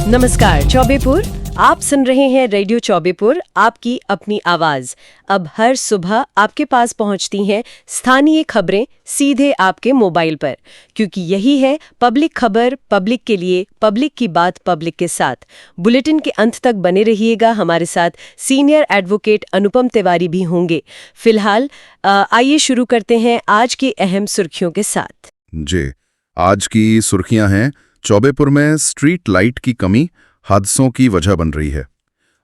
नमस्कार चौबेपुर, आप सुन रहे हैं रेडियो चौबेपुर, आपकी अपनी आवाज। अब हर सुबह आपके पास पहुंचती हैं स्थानीय खबरें सीधे आपके मोबाइल पर, क्योंकि यही है पब्लिक खबर, पब्लिक के लिए, पब्लिक की बात पब्लिक के साथ। बुलेटिन के अंत तक बने रहिएगा हमारे साथ। सीनियर एडवोकेट अनुपम तिवारी भी होंगे। फिलहाल आइए शुरू करते हैं आज की अहम सुर्खियों के साथ। जी, आज की सुर्खियां हैं चौबेपुर में स्ट्रीट लाइट की कमी हादसों की वजह बन रही है।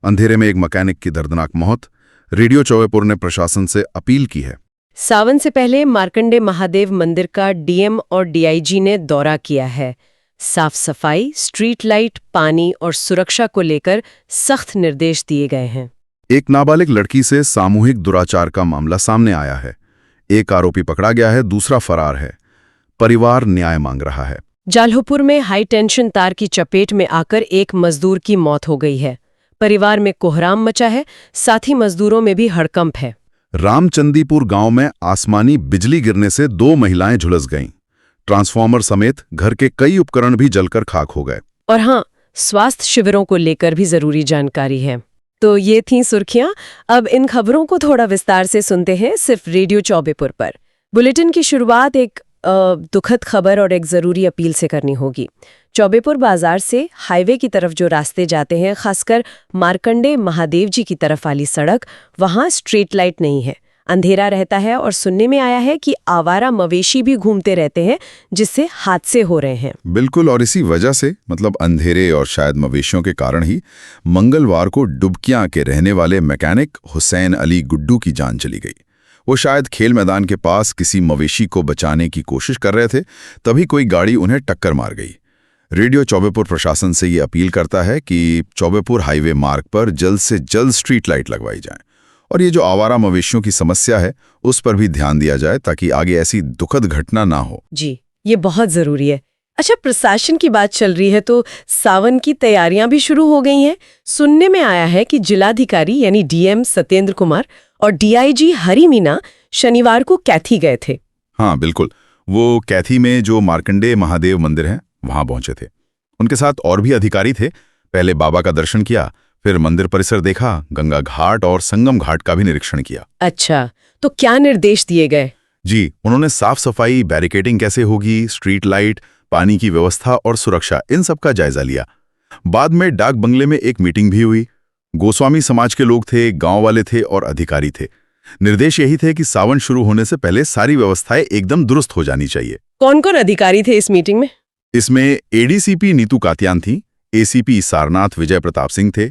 अंधेरे में एक मैकेनिक की दर्दनाक मौत। रेडियो चौबेपुर ने प्रशासन से अपील की है। सावन से पहले मार्कंडे महादेव मंदिर का डीएम और डीआईजी ने दौरा किया है। साफ सफाई, स्ट्रीट लाइट, पानी और सुरक्षा को लेकर सख्त निर्देश दिए गए हैं। एक नाबालिग लड़की से सामूहिक दुराचार का मामला सामने आया है। एक आरोपी पकड़ा गया है, दूसरा फरार है। परिवार न्याय मांग रहा है। जाल्होपुर में हाई टेंशन तार की चपेट में आकर एक मजदूर की मौत हो गई है। परिवार में कोहराम मचा है, साथ ही मजदूरों में भी हड़कंप है। रामचंदीपुर गांव में आसमानी बिजली गिरने से 2 महिलाएं झुलस गईं। ट्रांसफार्मर समेत घर के कई उपकरण भी जलकर खाक हो गए। और हाँ, स्वास्थ्य शिविरों को लेकर भी जरूरी जानकारी है। तो ये थीं सुर्खियां। अब इन खबरों को थोड़ा विस्तार से सुनते हैं सिर्फ रेडियो चौबेपुर पर। बुलेटिन की शुरुआत एक दुखद खबर और एक ज़रूरी अपील से करनी होगी। चौबेपुर बाजार से हाईवे की तरफ जो रास्ते जाते हैं, खासकर मार्कंडे महादेव जी की तरफ वाली सड़क, वहाँ स्ट्रीट लाइट नहीं है। अंधेरा रहता है और सुनने में आया है कि आवारा मवेशी भी घूमते रहते हैं, जिससे हादसे हो रहे हैं। बिल्कुल, और इसी वजह से मतलब अंधेरे और शायद मवेशियों के कारण ही मंगलवार को डुबकियां के रहने वाले मैकेनिक हुसैन अली गुड्डू की जान चली गई। वो शायद खेल मैदान के पास किसी मवेशी को बचाने की कोशिश कर रहे थे, तभी कोई गाड़ी उन्हें टक्कर मार गई। रेडियो चौबेपुर प्रशासन से ये अपील करता है कि चौबेपुर हाईवे मार्ग पर जल्द से जल्द स्ट्रीट लाइट लगवाई जाए और ये जो आवारा मवेशियों की समस्या है उस पर भी ध्यान दिया जाए, ताकि आगे ऐसी दुखद घटना ना हो। जी, ये बहुत जरूरी है। अच्छा, प्रशासन की बात चल रही है तो सावन की तैयारियां भी शुरू हो गई हैं। सुनने में आया है कि जिलाधिकारी यानी डीएम सत्येंद्र कुमार और डीआईजी हरी मीना शनिवार को कैथी गए थे। हाँ बिल्कुल, वो कैथी में जो मार्कंडे महादेव मंदिर है वहां पहुंचे थे। उनके साथ और भी अधिकारी थे। पहले बाबा का दर्शन किया, फिर मंदिर परिसर देखा, गंगा घाट और संगम घाट का भी निरीक्षण किया। अच्छा, तो क्या निर्देश दिए गए? जी, उन्होंने साफ सफाई, बैरिकेडिंग कैसे होगी, स्ट्रीट लाइट, पानी की व्यवस्था और सुरक्षा, इन सब का जायजा लिया। बाद में डाक बंगले में एक मीटिंग भी हुई। गोस्वामी समाज के लोग थे, गांव वाले थे और अधिकारी थे। निर्देश यही थे कि सावन शुरू होने से पहले सारी व्यवस्थाएं एकदम दुरुस्त हो जानी चाहिए। कौन कौन अधिकारी थे इस मीटिंग में? इसमें एडीसीपी नीतू कात्यान थी, एसीपी सारनाथ विजय प्रताप सिंह थे,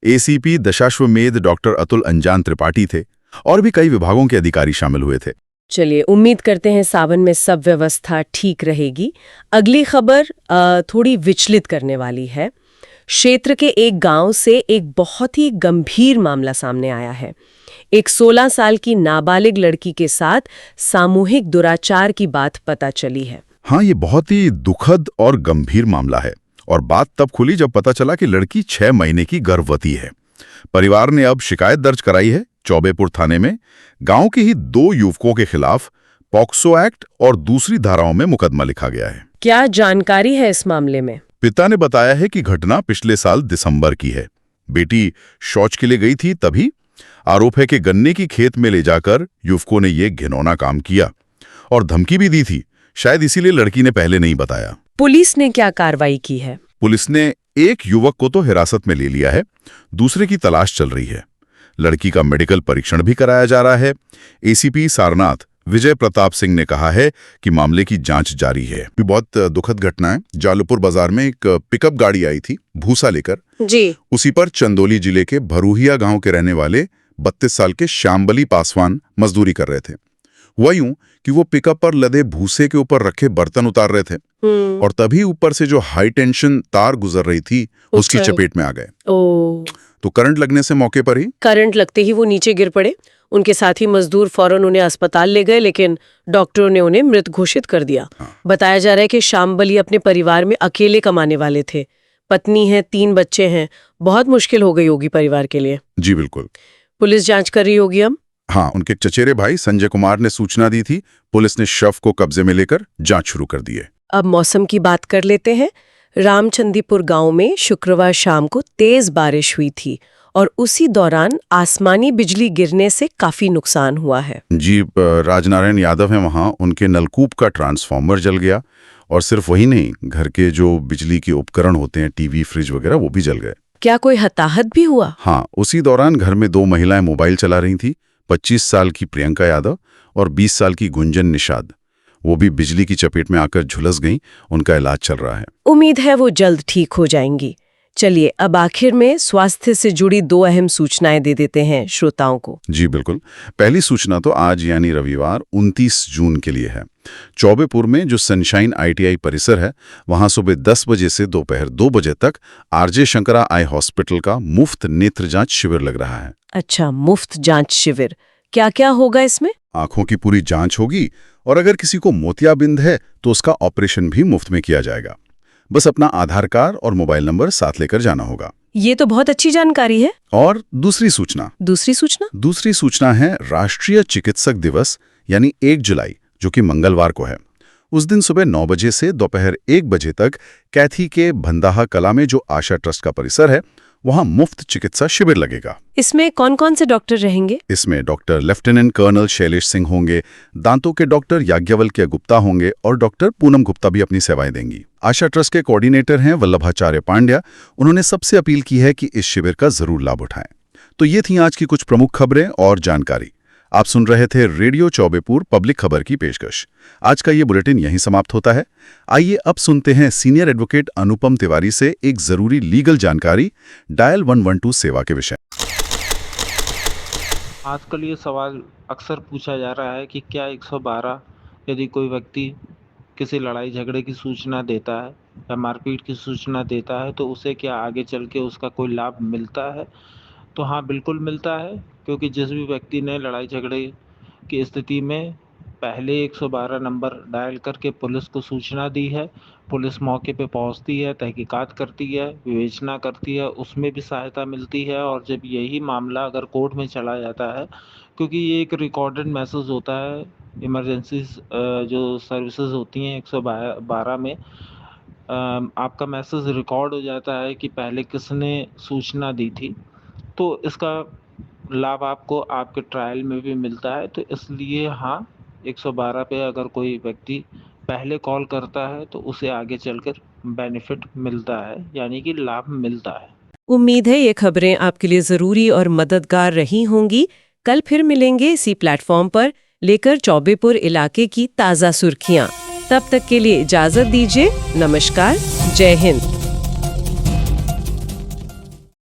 एसीपी दशाश्वमेध डॉक्टर अतुल अंजान त्रिपाठी थे और भी कई विभागों के अधिकारी शामिल हुए थे। चलिए, उम्मीद करते हैं सावन में सब व्यवस्था ठीक रहेगी। अगली खबर थोड़ी विचलित करने वाली है। क्षेत्र के एक गांव से एक बहुत ही गंभीर मामला सामने आया है। एक 16 साल की नाबालिग लड़की के साथ सामूहिक दुराचार की बात पता चली है। हाँ, ये बहुत ही दुखद और गंभीर मामला है और बात तब खुली जब पता चला कि लड़की 6 महीने की गर्भवती है। परिवार ने अब शिकायत दर्ज कराई है चौबेपुर थाने में। गांव के ही 2 युवकों के खिलाफ पॉक्सो एक्ट और दूसरी धाराओं में मुकदमा लिखा गया है। क्या जानकारी है इस मामले में? पिता ने बताया है कि घटना पिछले साल दिसंबर की है। बेटी शौच के लिए गई थी, तभी आरोप है कि गन्ने की खेत में ले जाकर युवकों ने ये घिनौना काम किया और धमकी भी दी थी। शायद इसीलिए लड़की ने पहले नहीं बताया। पुलिस ने क्या कार्रवाई की है? पुलिस ने एक युवक को तो हिरासत में ले लिया है, दूसरे की तलाश चल रही है। लड़की का मेडिकल परीक्षण भी कराया जा रहा है। एसीपी सारनाथ विजय प्रताप सिंह ने कहा है कि मामले की जांच जारी है। बहुत दुखद घटना है। जालपुर बाजार में एक पिकअप गाड़ी आई थी भूसा लेकर जी। उसी पर चंदौली जिले के भरूहिया गांव के रहने वाले 32 साल के श्यामबली पासवान मजदूरी कर रहे थे। हुआ यूं कि वो पिकअप पर लदे भूसे के ऊपर रखे बर्तन उतार रहे थे और तभी ऊपर से जो हाई टेंशन तार गुजर रही थी उसकी चपेट में आ गए। तो करंट लगने से मौके पर ही करंट लगते ही वो नीचे गिर पड़े। उनके साथी मजदूर फौरन उन्हें अस्पताल ले गए, लेकिन डॉक्टरों ने उन्हें मृत घोषित कर दिया। बताया जा रहा है कि श्यामबली अपने परिवार में अकेले कमाने वाले थे। पत्नी है, 3 बच्चे हैं। बहुत मुश्किल हो गई होगी परिवार के लिए। जी बिल्कुल। पुलिस जांच कर रही होगी अब? हाँ, उनके चचेरे भाई संजय कुमार ने सूचना दी थी। पुलिस ने शव को कब्जे में लेकर जांच शुरू कर दी है। अब मौसम की बात कर लेते हैं। रामचंदीपुर गांव में शुक्रवार शाम को तेज बारिश हुई थी और उसी दौरान आसमानी बिजली गिरने से काफी नुकसान हुआ है। जी, राजनारायण यादव हैं वहाँ, उनके नलकूप का ट्रांसफार्मर जल गया और सिर्फ वही नहीं, घर के जो बिजली के उपकरण होते हैं, टीवी, फ्रिज वगैरह, वो भी जल गए। क्या कोई हताहत भी हुआ? हाँ, उसी दौरान घर में 2 महिलाएं मोबाइल चला रही थी। 25 साल की प्रियंका यादव और 20 साल की गुंजन निषाद, वो भी बिजली की चपेट में आकर झुलस गईं। उनका इलाज चल रहा है। उम्मीद है वो जल्द ठीक हो जाएंगी। चलिए अब आखिर में स्वास्थ्य से जुड़ी 2 अहम सूचनाएं दे देते हैं श्रोताओं को। जी बिल्कुल। पहली सूचना तो आज यानी रविवार 29 जून के लिए है। चौबेपुर में जो सनशाइन ITI परिसर है, वहां सुबह 10 बजे से दोपहर 2 बजे तक RJ शंकरा आई हॉस्पिटल का मुफ्त नेत्र जांच शिविर लग रहा है। अच्छा, मुफ्त जांच शिविर। क्या क्या होगा इसमें? आंखों की पूरी जांच होगी और अगर किसी को मोतियाबिंद है तो उसका ऑपरेशन भी मुफ्त में किया जाएगा। बस अपना आधार कार्ड और मोबाइल नंबर साथ लेकर जाना होगा। ये तो बहुत अच्छी जानकारी है। और दूसरी सूचना दूसरी सूचना है राष्ट्रीय चिकित्सक दिवस यानी 1 जुलाई, जो कि मंगलवार को है। उस दिन सुबह 9 बजे से दोपहर 1 बजे तक कैथी के भंदाहा कला में जो आशा ट्रस्ट का परिसर है, वहां मुफ्त चिकित्सा शिविर लगेगा। इसमें कौन कौन से डॉक्टर रहेंगे? इसमें doctor lieutenant colonel Shailesh Singh होंगे, दांतों के डॉक्टर याज्ञवल्क्य गुप्ता होंगे और डॉक्टर पूनम गुप्ता भी अपनी सेवाएं देंगी। आशा ट्रस्ट के कोऑर्डिनेटर हैं वल्लभाचार्य पांड्या। उन्होंने सबसे अपील की है कि इस शिविर का जरूर लाभ उठाएं। तो ये थी आज की कुछ प्रमुख खबरें और जानकारी। आप सुन रहे थे रेडियो चौबेपुर पब्लिक खबर की पेशकश। आज का ये बुलेटिन यहीं समाप्त होता है। आइए अब सुनते हैं सीनियर एडवोकेट अनुपम तिवारी से एक जरूरी लीगल जानकारी डायल 112 सेवा के विषय। आजकल ये सवाल अक्सर पूछा जा रहा है कि क्या 112 यदि कोई व्यक्ति किसी लड़ाई झगड़े की सूचना देता है या मारपीट की सूचना देता है तो उसे क्या आगे चल के उसका कोई लाभ मिलता है? तो हाँ, बिल्कुल मिलता है, क्योंकि जिस भी व्यक्ति ने लड़ाई झगड़े की स्थिति में पहले 112 नंबर डायल करके पुलिस को सूचना दी है, पुलिस मौके पे पहुंचती है, तहकीकात करती है, विवेचना करती है, उसमें भी सहायता मिलती है। और जब यही मामला अगर कोर्ट में चला जाता है, क्योंकि ये एक रिकॉर्डेड मैसेज होता है, इमरजेंसी जो सर्विसेज होती हैं 112 में आपका मैसेज रिकॉर्ड हो जाता है कि पहले किसने सूचना दी थी, तो इसका लाभ आपको आपके ट्रायल में भी मिलता है। तो इसलिए हाँ, 112 पे अगर कोई व्यक्ति पहले कॉल करता है तो उसे आगे चलकर बेनिफिट मिलता है, यानी कि लाभ मिलता है। उम्मीद है ये खबरें आपके लिए जरूरी और मददगार रही होंगी। कल फिर मिलेंगे इसी प्लेटफॉर्म पर लेकर चौबेपुर इलाके की ताज़ा सुर्खियां। तब तक के लिए इजाजत दीजिए। नमस्कार, जय हिंद।